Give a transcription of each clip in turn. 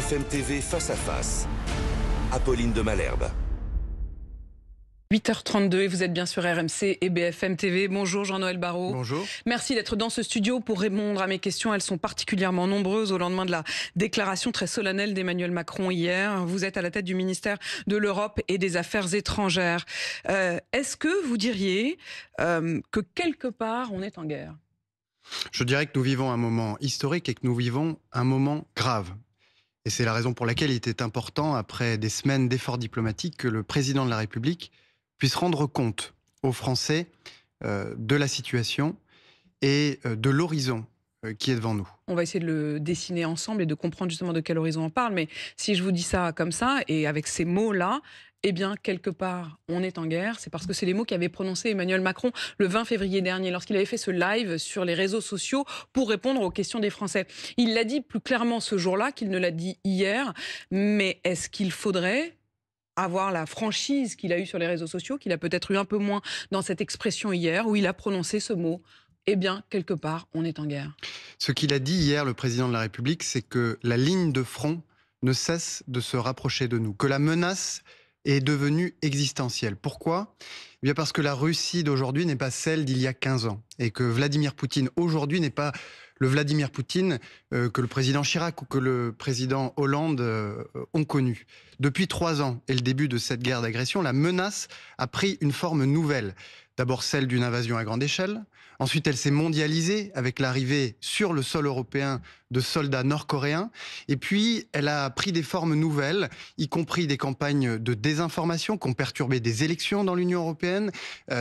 BFM TV face à face. Apolline de Malherbe. 8h32 et vous êtes bien sur RMC et BFM TV. Bonjour Jean-Noël Barrot. Bonjour. Merci d'être dans ce studio pour répondre à mes questions. Elles sont particulièrement nombreuses au lendemain de la déclaration très solennelle d'Emmanuel Macron hier. Vous êtes à la tête du ministère de l'Europe et des Affaires étrangères. Est-ce que vous diriez que quelque part on est en guerre ? Je dirais que nous vivons un moment historique et que nous vivons un moment grave. Et c'est la raison pour laquelle il était important, après des semaines d'efforts diplomatiques, que le président de la République puisse rendre compte aux Français de la situation et de l'horizon qui est devant nous. On va essayer de le dessiner ensemble et de comprendre justement de quel horizon on parle. Mais si je vous dis ça comme ça, et avec ces mots-là, eh bien, quelque part, on est en guerre. C'est parce que c'est les mots qu'avait prononcé Emmanuel Macron le 20 février dernier, lorsqu'il avait fait ce live sur les réseaux sociaux pour répondre aux questions des Français. Il l'a dit plus clairement ce jour-là qu'il ne l'a dit hier. Mais est-ce qu'il faudrait avoir la franchise qu'il a eue sur les réseaux sociaux, qu'il a peut-être eu un peu moins dans cette expression hier, où il a prononcé ce mot ? Eh bien, quelque part, on est en guerre. Ce qu'il a dit hier, le président de la République, c'est que la ligne de front ne cesse de se rapprocher de nous, que la menace est devenue existentielle. Pourquoi ? Eh bien parce que la Russie d'aujourd'hui n'est pas celle d'il y a 15 ans, et que Vladimir Poutine aujourd'hui n'est pas le Vladimir Poutine que le président Chirac ou que le président Hollande ont connu. Depuis 3 ans et le début de cette guerre d'agression, la menace a pris une forme nouvelle. D'abord celle d'une invasion à grande échelle. Ensuite, elle s'est mondialisée avec l'arrivée sur le sol européen de soldats nord-coréens. Et puis, elle a pris des formes nouvelles, y compris des campagnes de désinformation qui ont perturbé des élections dans l'Union européenne,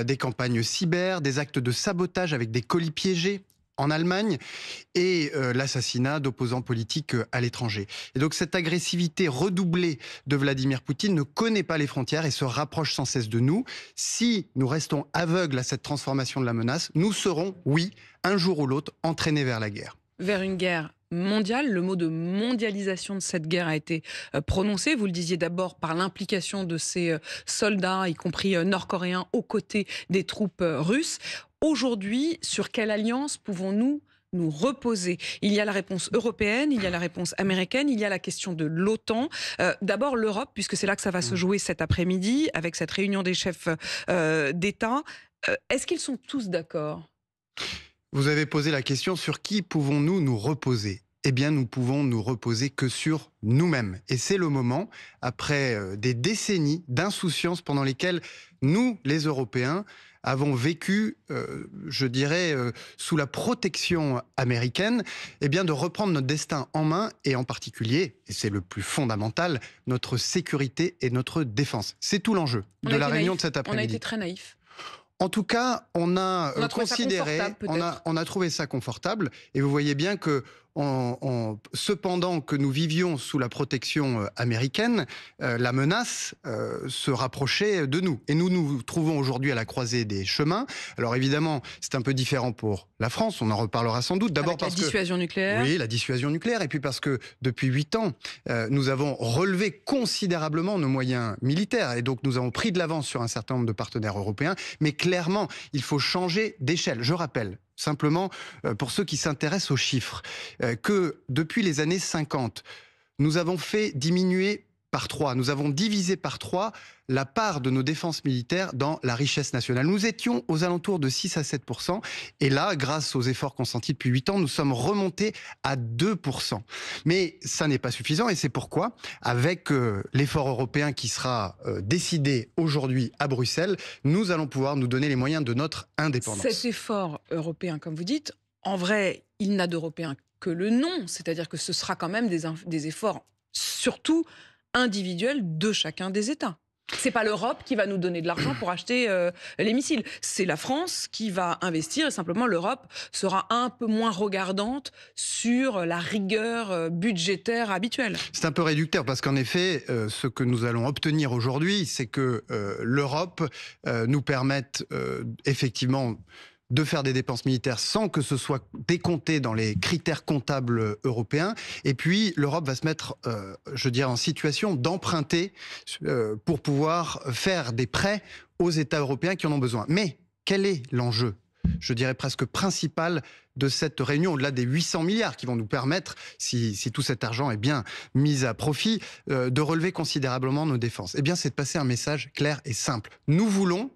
des campagnes cyber, des actes de sabotage avec des colis piégés en Allemagne et l'assassinat d'opposants politiques à l'étranger. Et donc cette agressivité redoublée de Vladimir Poutine ne connaît pas les frontières et se rapproche sans cesse de nous. Si nous restons aveugles à cette transformation de la menace, nous serons, oui, un jour ou l'autre, entraînés vers la guerre. Vers une guerre mondiale. Le mot de mondialisation de cette guerre a été prononcé. Vous le disiez d'abord par l'implication de ces soldats, y compris nord-coréens, aux côtés des troupes russes. Aujourd'hui, sur quelle alliance pouvons-nous nous reposer ? Il y a la réponse européenne, il y a la réponse américaine, il y a la question de l'OTAN. D'abord l'Europe, puisque c'est là que ça va se jouer cet après-midi, avec cette réunion des chefs d'État. Est-ce qu'ils sont tous d'accord ? Vous avez posé la question, sur qui pouvons-nous nous reposer ? Eh bien, nous pouvons nous reposer que sur nous-mêmes. Et c'est le moment, après des décennies d'insouciance pendant lesquelles nous, les Européens, avons vécu, je dirais, sous la protection américaine, eh bien, de reprendre notre destin en main et en particulier, et c'est le plus fondamental, notre sécurité et notre défense. C'est tout l'enjeu de la réunion de cet après-midi. On a été très naïfs. En tout cas, on a considéré, on a trouvé ça confortable, et vous voyez bien que cependant que nous vivions sous la protection américaine, la menace se rapprochait de nous. Et nous nous trouvons aujourd'hui à la croisée des chemins. Alors évidemment, c'est un peu différent pour la France, on en reparlera sans doute. D'abord parce que la dissuasion nucléaire. Oui, la dissuasion nucléaire. Et puis parce que depuis 8 ans, nous avons relevé considérablement nos moyens militaires. Et donc nous avons pris de l'avance sur un certain nombre de partenaires européens. Mais clairement, il faut changer d'échelle. Je rappelle, simplement, pour ceux qui s'intéressent aux chiffres, que depuis les années 50, nous avons fait diminuer par 3, nous avons divisé par 3 la part de nos défenses militaires dans la richesse nationale. Nous étions aux alentours de 6 à 7%, et là, grâce aux efforts consentis depuis 8 ans, nous sommes remontés à 2%. Mais ça n'est pas suffisant, et c'est pourquoi, avec l'effort européen qui sera décidé aujourd'hui à Bruxelles, nous allons pouvoir nous donner les moyens de notre indépendance. Cet effort européen, comme vous dites, en vrai, il n'a d'européen que le nom, c'est-à-dire que ce sera quand même des efforts, surtout individuels de chacun des États. C'est pas l'Europe qui va nous donner de l'argent pour acheter les missiles. C'est la France qui va investir et simplement l'Europe sera un peu moins regardante sur la rigueur budgétaire habituelle. C'est un peu réducteur parce qu'en effet, ce que nous allons obtenir aujourd'hui, c'est que l'Europe nous permette effectivement de faire des dépenses militaires sans que ce soit décompté dans les critères comptables européens. Et puis, l'Europe va se mettre, je dirais, en situation d'emprunter pour pouvoir faire des prêts aux États européens qui en ont besoin. Mais quel est l'enjeu ? je dirais presque principale de cette réunion, au-delà des 800 milliards qui vont nous permettre, si tout cet argent est bien mis à profit, de relever considérablement nos défenses. Eh bien, c'est de passer un message clair et simple. Nous voulons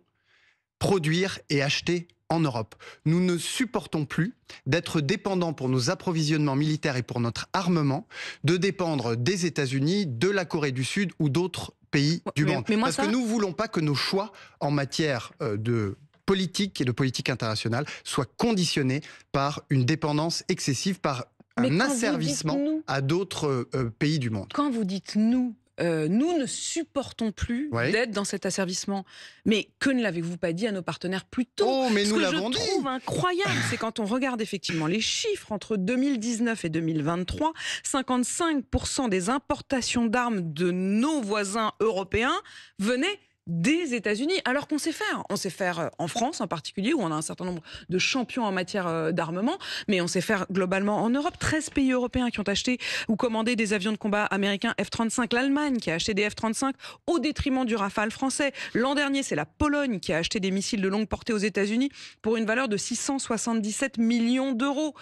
produire et acheter en Europe. Nous ne supportons plus d'être dépendants pour nos approvisionnements militaires et pour notre armement, de dépendre des États-Unis, de la Corée du Sud ou d'autres pays du monde. Parce que nous ne voulons pas que nos choix en matière de politique et de politique internationale soient conditionnés par une dépendance excessive, par un asservissement à d'autres pays du monde. Quand vous dites nous ne supportons plus d'être dans cet asservissement. Mais que ne l'avez-vous pas dit à nos partenaires plus tôt? Oh, mais nous l'avons dit. Ce que je trouve incroyable, c'est quand on regarde effectivement les chiffres entre 2019 et 2023, 55% des importations d'armes de nos voisins européens venaient des États-Unis, alors qu'on sait faire. On sait faire en France en particulier, où on a un certain nombre de champions en matière d'armement, mais on sait faire globalement en Europe. 13 pays européens qui ont acheté ou commandé des avions de combat américains F-35. L'Allemagne qui a acheté des F-35 au détriment du Rafale français. L'an dernier, c'est la Pologne qui a acheté des missiles de longue portée aux États-Unis pour une valeur de 677 millions d'euros.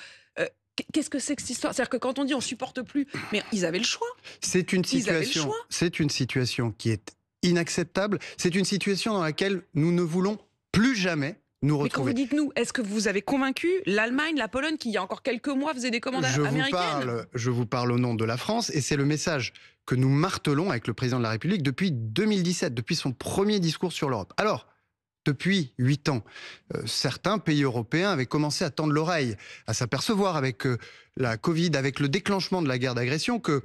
Qu'est-ce que c'est que cette histoire? C'est-à-dire que quand on dit on supporte plus, mais ils avaient le choix. C'est une situation qui est inacceptable. C'est une situation dans laquelle nous ne voulons plus jamais nous retrouver. Mais quand vous dites nous, est-ce que vous avez convaincu l'Allemagne, la Pologne, qui il y a encore quelques mois faisaient des commandes américaines? Je vous parle au nom de la France, et c'est le message que nous martelons avec le président de la République depuis 2017, depuis son premier discours sur l'Europe. Alors, depuis 8 ans, certains pays européens avaient commencé à tendre l'oreille, à s'apercevoir avec la Covid, avec le déclenchement de la guerre d'agression, que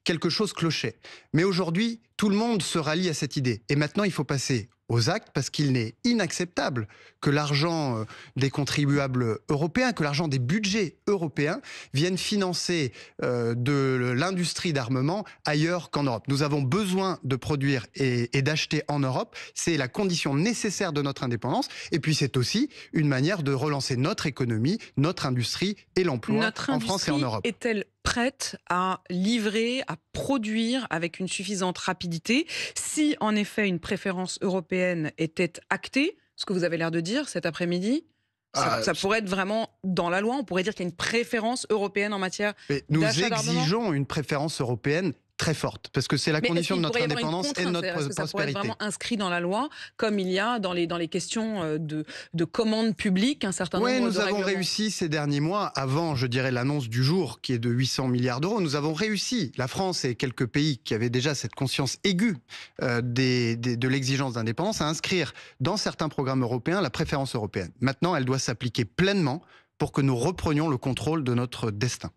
quelque chose clochait. Mais aujourd'hui, tout le monde se rallie à cette idée. Et maintenant, il faut passer aux actes, parce qu'il n'est inacceptable que l'argent des contribuables européens, que l'argent des budgets européens viennent financer de l'industrie d'armement ailleurs qu'en Europe. Nous avons besoin de produire et d'acheter en Europe. C'est la condition nécessaire de notre indépendance. Et puis c'est aussi une manière de relancer notre économie, notre industrie et l'emploi en France et en Europe. Est-elle prête à livrer, à produire avec une suffisante rapidité si en effet une préférence européenne était actée, ce que vous avez l'air de dire cet après-midi? Ça pourrait être vraiment dans la loi, on pourrait dire qu'il y a une préférence européenne en matière d'achat d'armement. Nous exigeons une préférence européenne très forte, parce que c'est la condition de notre indépendance et de notre prospérité. Ça pourrait être vraiment inscrit dans la loi, comme il y a dans les questions de commandes publiques, un certain nombre de règlements. Oui, nous avons réussi ces derniers mois, avant, je dirais, l'annonce du jour, qui est de 800 milliards d'euros, nous avons réussi, la France et quelques pays qui avaient déjà cette conscience aiguë de l'exigence d'indépendance, à inscrire dans certains programmes européens la préférence européenne. Maintenant, elle doit s'appliquer pleinement pour que nous reprenions le contrôle de notre destin.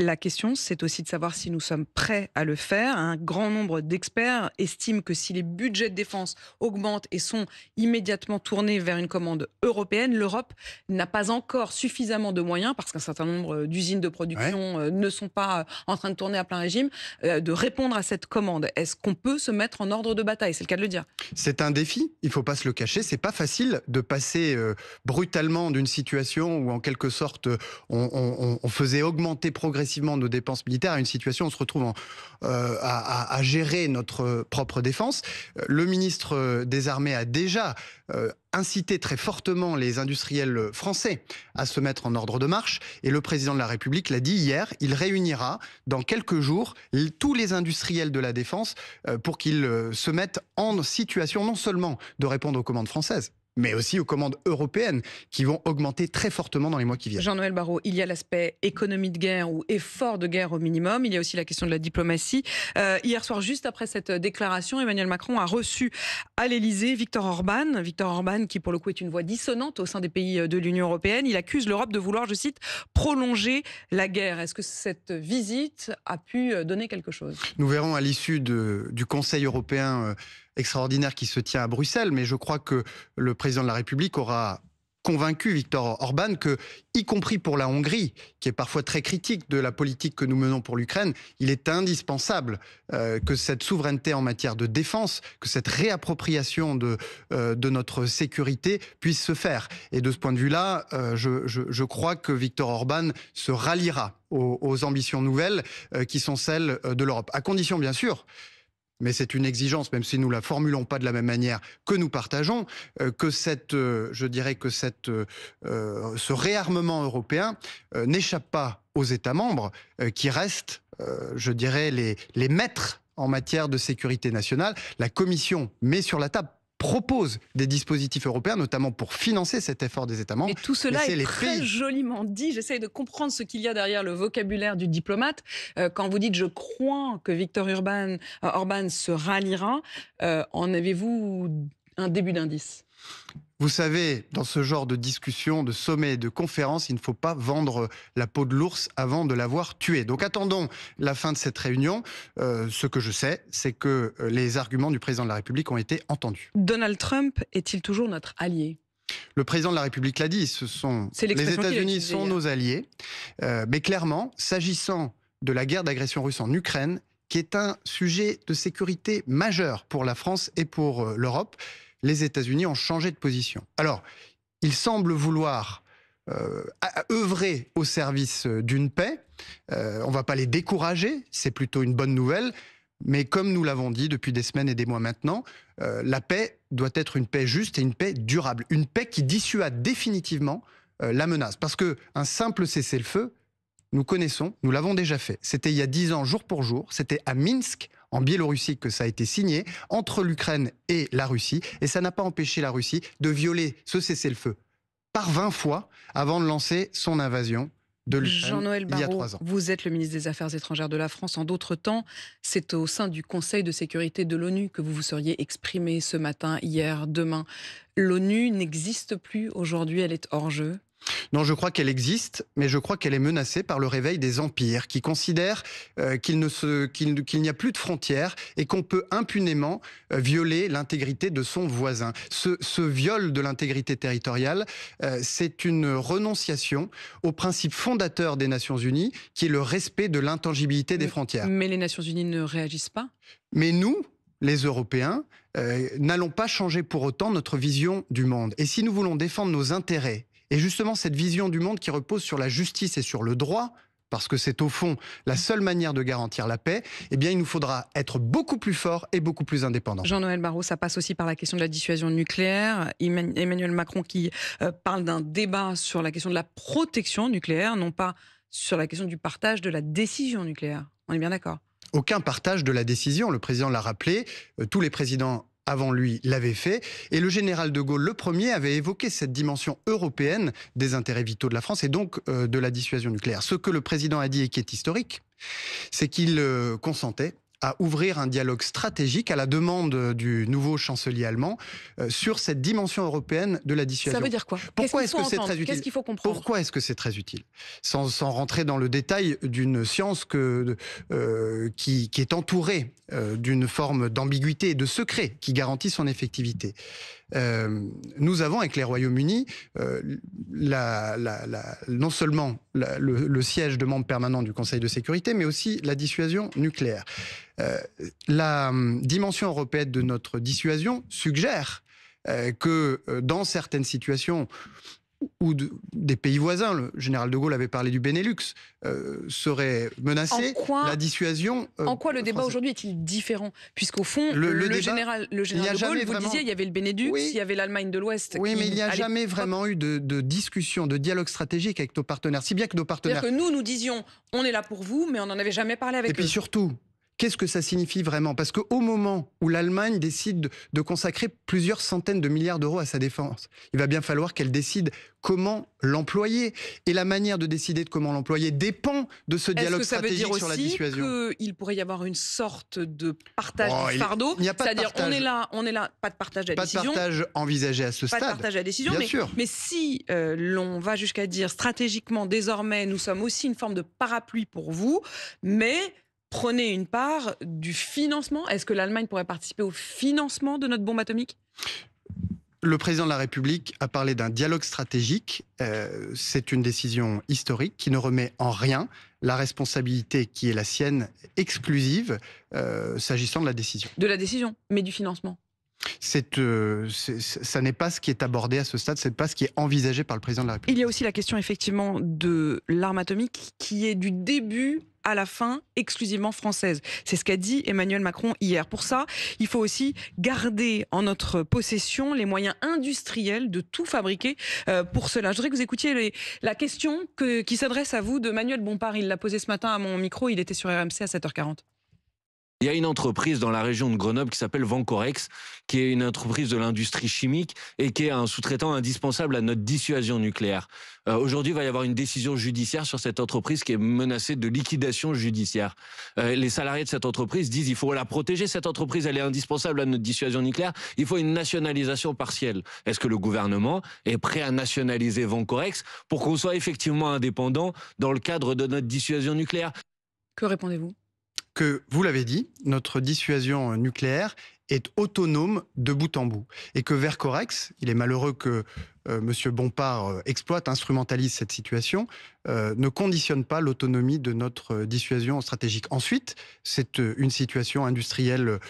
La question, c'est aussi de savoir si nous sommes prêts à le faire. Un grand nombre d'experts estiment que si les budgets de défense augmentent et sont immédiatement tournés vers une commande européenne, l'Europe n'a pas encore suffisamment de moyens, parce qu'un certain nombre d'usines de production ne sont pas en train de tourner à plein régime, de répondre à cette commande. Est-ce qu'on peut se mettre en ordre de bataille? C'est le cas de le dire. C'est un défi, il ne faut pas se le cacher. C'est pas facile de passer brutalement d'une situation où, en quelque sorte, on faisait augmenter progressivement nos dépenses militaires à une situation où on se retrouve à gérer notre propre défense. Le ministre des Armées a déjà incité très fortement les industriels français à se mettre en ordre de marche, et le président de la République l'a dit hier, il réunira dans quelques jours tous les industriels de la défense pour qu'ils se mettent en situation non seulement de répondre aux commandes françaises, mais aussi aux commandes européennes qui vont augmenter très fortement dans les mois qui viennent. Jean-Noël Barrot, il y a l'aspect économie de guerre ou effort de guerre au minimum. Il y a aussi la question de la diplomatie. Hier soir, juste après cette déclaration, Emmanuel Macron a reçu à l'Élysée Viktor Orban. Viktor Orban, qui pour le coup est une voix dissonante au sein des pays de l'Union européenne. Il accuse l'Europe de vouloir, je cite, prolonger la guerre. Est-ce que cette visite a pu donner quelque chose? Nous verrons à l'issue du Conseil européen extraordinaire qui se tient à Bruxelles, mais je crois que le président de la République aura convaincu Viktor Orban que, y compris pour la Hongrie, qui est parfois très critique de la politique que nous menons pour l'Ukraine, il est indispensable que cette souveraineté en matière de défense, que cette réappropriation de notre sécurité puisse se faire. Et de ce point de vue-là, je crois que Viktor Orban se ralliera aux ambitions nouvelles qui sont celles de l'Europe. À condition, bien sûr, mais c'est une exigence, même si nous la formulons pas de la même manière, que nous partageons, que je dirais que ce réarmement européen n'échappe pas aux États membres, qui restent, je dirais, les maîtres en matière de sécurité nationale. La Commission met sur la table, propose des dispositifs européens, notamment pour financer cet effort des États membres. Et tout cela est très joliment dit. J'essaie de comprendre ce qu'il y a derrière le vocabulaire du diplomate. Quand vous dites « je crois que Viktor Orban se ralliera », en avez-vous un début d'indice ? Vous savez, dans ce genre de discussion, de sommet, de conférence, il ne faut pas vendre la peau de l'ours avant de l'avoir tué. Donc attendons la fin de cette réunion. Ce que je sais, c'est que les arguments du président de la République ont été entendus. Donald Trump est-il toujours notre allié ? Le président de la République l'a dit, les États-Unis sont nos alliés. Mais clairement, s'agissant de la guerre d'agression russe en Ukraine, qui est un sujet de sécurité majeur pour la France et pour l'Europe, les États-Unis ont changé de position. Alors, ils semblent vouloir œuvrer au service d'une paix. On ne va pas les décourager, c'est plutôt une bonne nouvelle. Mais comme nous l'avons dit depuis des semaines et des mois maintenant, la paix doit être une paix juste et une paix durable. Une paix qui dissuade définitivement la menace. Parce qu'un simple cessez-le-feu, nous connaissons, nous l'avons déjà fait. C'était il y a 10 ans, jour pour jour. C'était à Minsk, en Biélorussie, que ça a été signé entre l'Ukraine et la Russie. Et ça n'a pas empêché la Russie de violer ce cessez-le-feu par 20 fois avant de lancer son invasion de l'Ukraine il y a 3 ans. Vous êtes le ministre des Affaires étrangères de la France. En d'autres temps, c'est au sein du Conseil de sécurité de l'ONU que vous vous seriez exprimé ce matin, hier, demain. L'ONU n'existe plus aujourd'hui, elle est hors jeu. Non, je crois qu'elle existe, mais je crois qu'elle est menacée par le réveil des empires qui considèrent qu'il n'y a plus de frontières et qu'on peut impunément violer l'intégrité de son voisin. Ce viol de l'intégrité territoriale, c'est une renonciation au principe fondateur des Nations Unies, qui est le respect de l'intangibilité des frontières. Mais les Nations Unies ne réagissent pas ? Mais nous, les Européens, n'allons pas changer pour autant notre vision du monde. Et si nous voulons défendre nos intérêts, et justement, cette vision du monde qui repose sur la justice et sur le droit, parce que c'est au fond la seule manière de garantir la paix, eh bien, il nous faudra être beaucoup plus forts et beaucoup plus indépendants. Jean-Noël Barrot, ça passe aussi par la question de la dissuasion nucléaire. Emmanuel Macron qui parle d'un débat sur la question de la protection nucléaire, non pas sur la question du partage de la décision nucléaire. On est bien d'accord ? Aucun partage de la décision. Le président l'a rappelé, tous les présidents avant lui l'avait fait. Et le général de Gaulle, le premier, avait évoqué cette dimension européenne des intérêts vitaux de la France et donc de la dissuasion nucléaire. Ce que le président a dit et qui est historique, c'est qu'il consentait à ouvrir un dialogue stratégique à la demande du nouveau chancelier allemand sur cette dimension européenne de la dissuasion. Ça veut dire quoi ? Pourquoi est-ce que c'est très utile ? Qu'est-ce qu'il faut comprendre ? Pourquoi est-ce que c'est très utile ? Sans rentrer dans le détail d'une science qui est entourée d'une forme d'ambiguïté et de secret qui garantit son effectivité. Nous avons avec les Royaumes-Unis non seulement le siège de membre permanent du Conseil de sécurité, mais aussi la dissuasion nucléaire. La dimension européenne de notre dissuasion suggère que dans certaines situations ou des pays voisins, le général de Gaulle avait parlé du Benelux, serait menacé, la dissuasion... en quoi le débat aujourd'hui est-il différent ? Puisqu'au fond, le général de Gaulle, vous disiez, il y avait le Benelux, il y avait l'Allemagne de l'Ouest... Oui, mais il n'y a jamais vraiment eu de discussion, de dialogue stratégique avec nos partenaires, si bien que nos partenaires... C'est-à-dire que nous disions, on est là pour vous, mais on n'en avait jamais parlé avec eux. Et puis surtout... Qu'est-ce que ça signifie vraiment ? Parce qu'au moment où l'Allemagne décide de consacrer plusieurs centaines de milliards d'euros à sa défense, il va bien falloir qu'elle décide comment l'employer. Et la manière de décider de comment l'employer dépend de ce dialogue stratégique sur la dissuasion. Est-ce que ça veut dire aussi qu'il pourrait y avoir une sorte de partage du fardeau ? C'est-à-dire on est là, pas de partage à la décision. Pas de partage envisagé à ce stade. Pas de partage à la décision, bien sûr. Mais si l'on va jusqu'à dire stratégiquement, désormais, nous sommes aussi une forme de parapluie pour vous, mais... Prenez une part du financement. Est-ce que l'Allemagne pourrait participer au financement de notre bombe atomique ? Le président de la République a parlé d'un dialogue stratégique. C'est une décision historique qui ne remet en rien la responsabilité qui est la sienne exclusive s'agissant de la décision. De la décision, mais du financement ? Ça n'est pas ce qui est abordé à ce stade, ce n'est pas ce qui est envisagé par le président de la République. Il y a aussi la question effectivement de l'arme atomique qui est du début à la fin exclusivement française. C'est ce qu'a dit Emmanuel Macron hier. Pour ça, il faut aussi garder en notre possession les moyens industriels de tout fabriquer pour cela. Je voudrais que vous écoutiez la question qui s'adresse à vous de Manuel Bompard. Il l'a posée ce matin à mon micro, il était sur RMC à 7h40. Il y a une entreprise dans la région de Grenoble qui s'appelle Vancorex, qui est une entreprise de l'industrie chimique et qui est un sous-traitant indispensable à notre dissuasion nucléaire. Aujourd'hui, il va y avoir une décision judiciaire sur cette entreprise qui est menacée de liquidation judiciaire. Les salariés de cette entreprise disent qu'il faut la protéger, cette entreprise, elle est indispensable à notre dissuasion nucléaire. Il faut une nationalisation partielle. Est-ce que le gouvernement est prêt à nationaliser Vancorex pour qu'on soit effectivement indépendant dans le cadre de notre dissuasion nucléaire? Que répondez-vous? Que, vous l'avez dit, notre dissuasion nucléaire est autonome de bout en bout. Et que Vercorex, il est malheureux que M. Bompard exploite, instrumentalise cette situation, ne conditionne pas l'autonomie de notre dissuasion stratégique. Ensuite, c'est une situation industrielle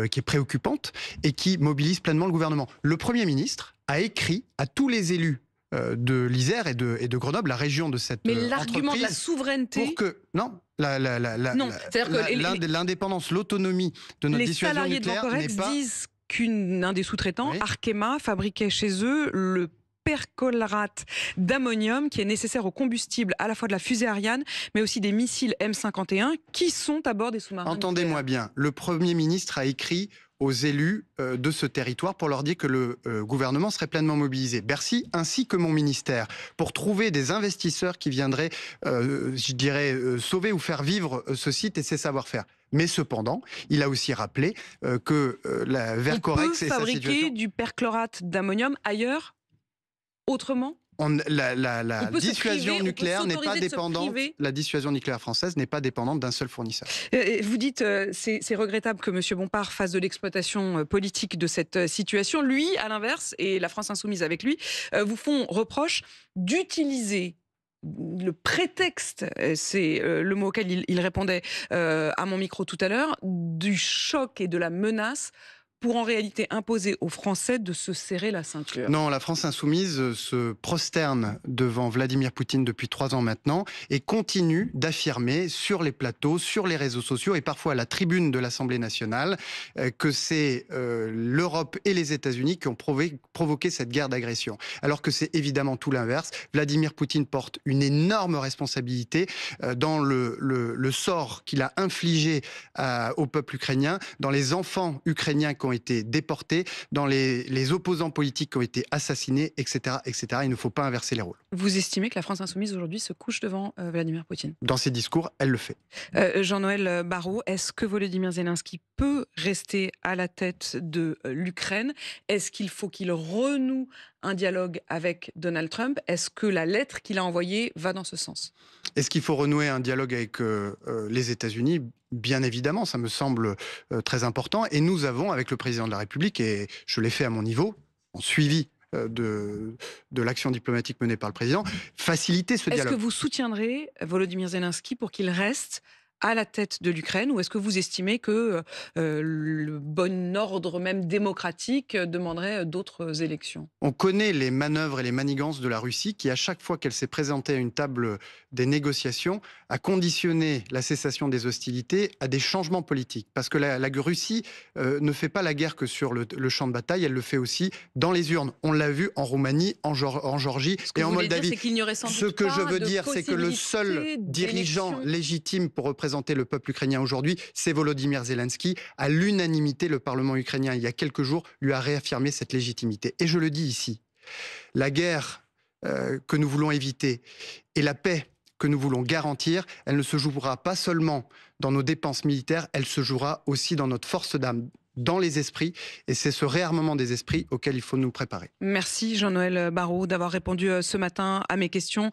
qui est préoccupante et qui mobilise pleinement le gouvernement. Le Premier ministre a écrit à tous les élus de l'Isère et de Grenoble, la région de cette entreprise. Mais l'argument de la souveraineté... Pour que, non, l'indépendance, l'autonomie de notre dissuasion nucléaire n'est pas... Les salariés de Vancorex disent qu'un des sous-traitants, oui, Arkema, fabriquait chez eux le perchlorate d'ammonium qui est nécessaire au combustible à la fois de la fusée Ariane, mais aussi des missiles M51 qui sont à bord des sous-marins. Entendez-moi bien, le Premier ministre a écrit aux élus de ce territoire pour leur dire que le gouvernement serait pleinement mobilisé. Bercy, ainsi que mon ministère, pour trouver des investisseurs qui viendraient, je dirais, sauver ou faire vivre ce site et ses savoir-faire. Mais cependant, il a aussi rappelé que la Vercorex et sa situation... On peut fabriquer du perchlorate d'ammonium ailleurs, autrement ? La dissuasion nucléaire n'est pas dépendante. La dissuasion nucléaire française n'est pas dépendante d'un seul fournisseur. Vous dites c'est regrettable que M. Bompard fasse de l'exploitation politique de cette situation. Lui, à l'inverse, et la France insoumise avec lui, vous font reproche d'utiliser le prétexte, c'est le mot auquel il répondait à mon micro tout à l'heure, du choc et de la menace pour en réalité imposer aux Français de se serrer la ceinture. Non, la France insoumise se prosterne devant Vladimir Poutine depuis 3 ans maintenant et continue d'affirmer sur les plateaux, sur les réseaux sociaux et parfois à la tribune de l'Assemblée nationale que c'est l'Europe et les États-Unis qui ont provoqué cette guerre d'agression. Alors que c'est évidemment tout l'inverse. Vladimir Poutine porte une énorme responsabilité dans le sort qu'il a infligé au peuple ukrainien, dans les enfants ukrainiens qui ont été déportés, dans les opposants politiques qui ont été assassinés, etc., etc. Il ne faut pas inverser les rôles. Vous estimez que la France insoumise aujourd'hui se couche devant Vladimir Poutine? Dans ses discours, elle le fait. Jean-Noël Barrot, est-ce que Volodymyr Zelensky peut rester à la tête de l'Ukraine? Est-ce qu'il faut qu'il renoue un dialogue avec Donald Trump? Est-ce que la lettre qu'il a envoyée va dans ce sens? Est-ce qu'il faut renouer un dialogue avec les États-Unis? Bien évidemment, ça me semble très important. Et nous avons, avec le président de la République, et je l'ai fait à mon niveau, en suivi de l'action diplomatique menée par le président, faciliter ce dialogue. Est-ce que vous soutiendrez Volodymyr Zelensky pour qu'il reste à la tête de l'Ukraine, ou est-ce que vous estimez que le bon ordre même démocratique demanderait d'autres élections? On connaît les manœuvres et les manigances de la Russie qui, à chaque fois qu'elle s'est présentée à une table des négociations, a conditionné la cessation des hostilités à des changements politiques. Parce que la Russie ne fait pas la guerre que sur le champ de bataille, elle le fait aussi dans les urnes. On l'a vu en Roumanie, en Géorgie et en Moldavie. Ce que je veux dire, c'est que le seul dirigeant légitime pour représenter le peuple ukrainien aujourd'hui, c'est Volodymyr Zelensky. À l'unanimité, le Parlement ukrainien, il y a quelques jours, lui a réaffirmé cette légitimité. Et je le dis ici, la guerre que nous voulons éviter et la paix que nous voulons garantir, elle ne se jouera pas seulement dans nos dépenses militaires, elle se jouera aussi dans notre force d'âme, dans les esprits, et c'est ce réarmement des esprits auquel il faut nous préparer. Merci Jean-Noël Barrot d'avoir répondu ce matin à mes questions